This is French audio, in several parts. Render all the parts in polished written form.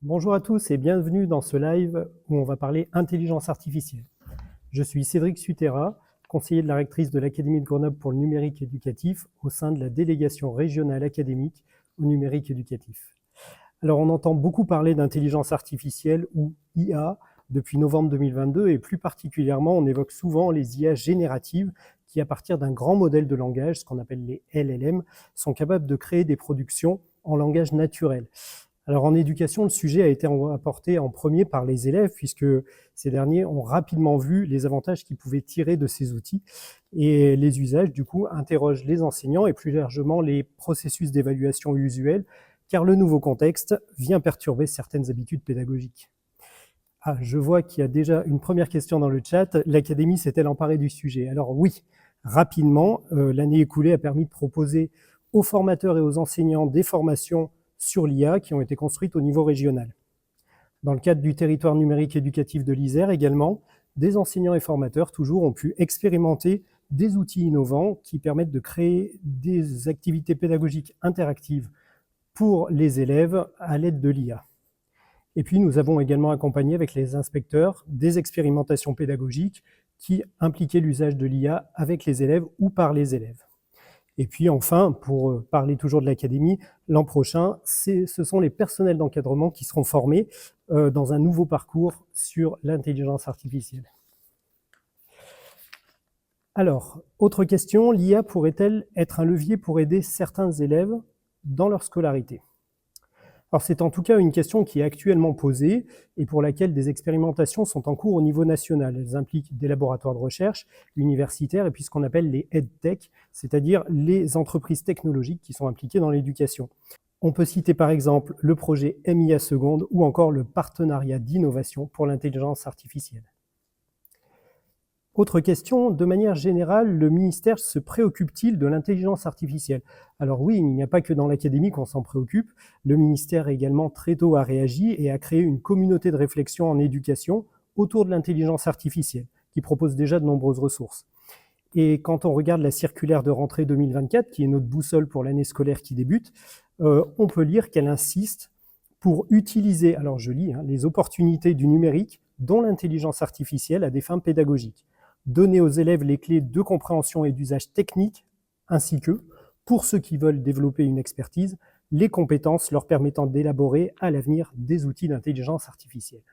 Bonjour à tous et bienvenue dans ce live où on va parler intelligence artificielle. Je suis Cédric Sutera, conseiller de la rectrice de l'Académie de Grenoble pour le numérique éducatif au sein de la délégation régionale académique au numérique éducatif. Alors on entend beaucoup parler d'intelligence artificielle ou IA depuis novembre 2022 et plus particulièrement on évoque souvent les IA génératives qui à partir d'un grand modèle de langage, ce qu'on appelle les LLM, sont capables de créer des productions en langage naturel. Alors en éducation, le sujet a été apporté en premier par les élèves puisque ces derniers ont rapidement vu les avantages qu'ils pouvaient tirer de ces outils et les usages du coup interrogent les enseignants et plus largement les processus d'évaluation usuels car le nouveau contexte vient perturber certaines habitudes pédagogiques. Ah, je vois qu'il y a déjà une première question dans le chat. L'Académie s'est-elle emparée du sujet? Alors oui, rapidement, l'année écoulée a permis de proposer aux formateurs et aux enseignants des formations sur l'IA qui ont été construites au niveau régional. Dans le cadre du territoire numérique éducatif de l'Isère également, des enseignants et formateurs toujours ont pu expérimenter des outils innovants qui permettent de créer des activités pédagogiques interactives pour les élèves à l'aide de l'IA. Et puis nous avons également accompagné avec les inspecteurs des expérimentations pédagogiques qui impliquaient l'usage de l'IA avec les élèves ou par les élèves. Et puis enfin, pour parler toujours de l'académie, l'an prochain, ce sont les personnels d'encadrement qui seront formés dans un nouveau parcours sur l'intelligence artificielle. Alors, autre question, l'IA pourrait-elle être un levier pour aider certains élèves dans leur scolarité? Alors c'est en tout cas une question qui est actuellement posée et pour laquelle des expérimentations sont en cours au niveau national. Elles impliquent des laboratoires de recherche universitaires et puis ce qu'on appelle les EdTech, c'est-à-dire les entreprises technologiques qui sont impliquées dans l'éducation. On peut citer par exemple le projet MIA Seconde ou encore le partenariat d'innovation pour l'intelligence artificielle. Autre question, de manière générale, le ministère se préoccupe-t-il de l'intelligence artificielle? Alors oui, il n'y a pas que dans l'académie qu'on s'en préoccupe. Le ministère également très tôt a réagi et a créé une communauté de réflexion en éducation autour de l'intelligence artificielle, qui propose déjà de nombreuses ressources. Et quand on regarde la circulaire de rentrée 2024, qui est notre boussole pour l'année scolaire qui débute, on peut lire qu'elle insiste pour utiliser, alors je lis, les opportunités du numérique, dont l'intelligence artificielle à des fins pédagogiques. Donner aux élèves les clés de compréhension et d'usage technique, ainsi que, pour ceux qui veulent développer une expertise, les compétences leur permettant d'élaborer à l'avenir des outils d'intelligence artificielle.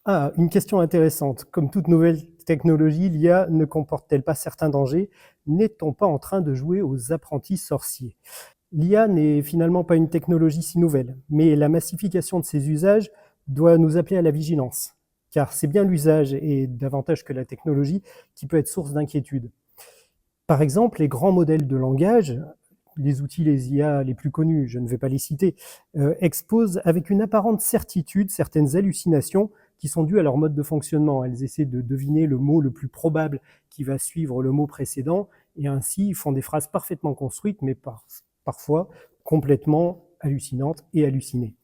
Ah, une question intéressante. Comme toute nouvelle technologie, l'IA ne comporte-t-elle pas certains dangers? N'est-on pas en train de jouer aux apprentis sorciers? L'IA n'est finalement pas une technologie si nouvelle, mais la massification de ses usages doit nous appeler à la vigilance, car c'est bien l'usage, et davantage que la technologie, qui peut être source d'inquiétude. Par exemple, les grands modèles de langage, les outils, les IA les plus connus, je ne vais pas les citer, exposent avec une apparente certitude certaines hallucinations qui sont dues à leur mode de fonctionnement. Elles essaient de deviner le mot le plus probable qui va suivre le mot précédent, et ainsi font des phrases parfaitement construites, mais parfois complètement hallucinantes et hallucinées.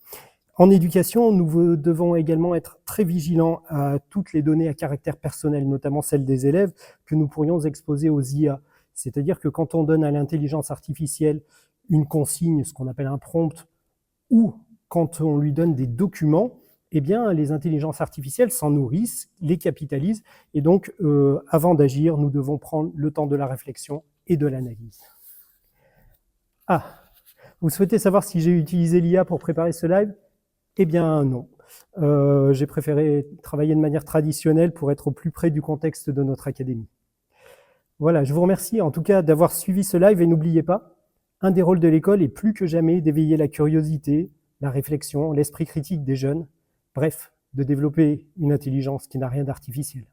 En éducation, nous devons également être très vigilants à toutes les données à caractère personnel, notamment celles des élèves, que nous pourrions exposer aux IA. C'est-à-dire que quand on donne à l'intelligence artificielle une consigne, ce qu'on appelle un prompt, ou quand on lui donne des documents, eh bien, les intelligences artificielles s'en nourrissent, les capitalisent, et donc, avant d'agir, nous devons prendre le temps de la réflexion et de l'analyse. Ah, vous souhaitez savoir si j'ai utilisé l'IA pour préparer ce live? Eh bien non. J'ai préféré travailler de manière traditionnelle pour être au plus près du contexte de notre académie. Voilà, je vous remercie en tout cas d'avoir suivi ce live et n'oubliez pas, un des rôles de l'école est plus que jamais d'éveiller la curiosité, la réflexion, l'esprit critique des jeunes, bref, de développer une intelligence qui n'a rien d'artificiel.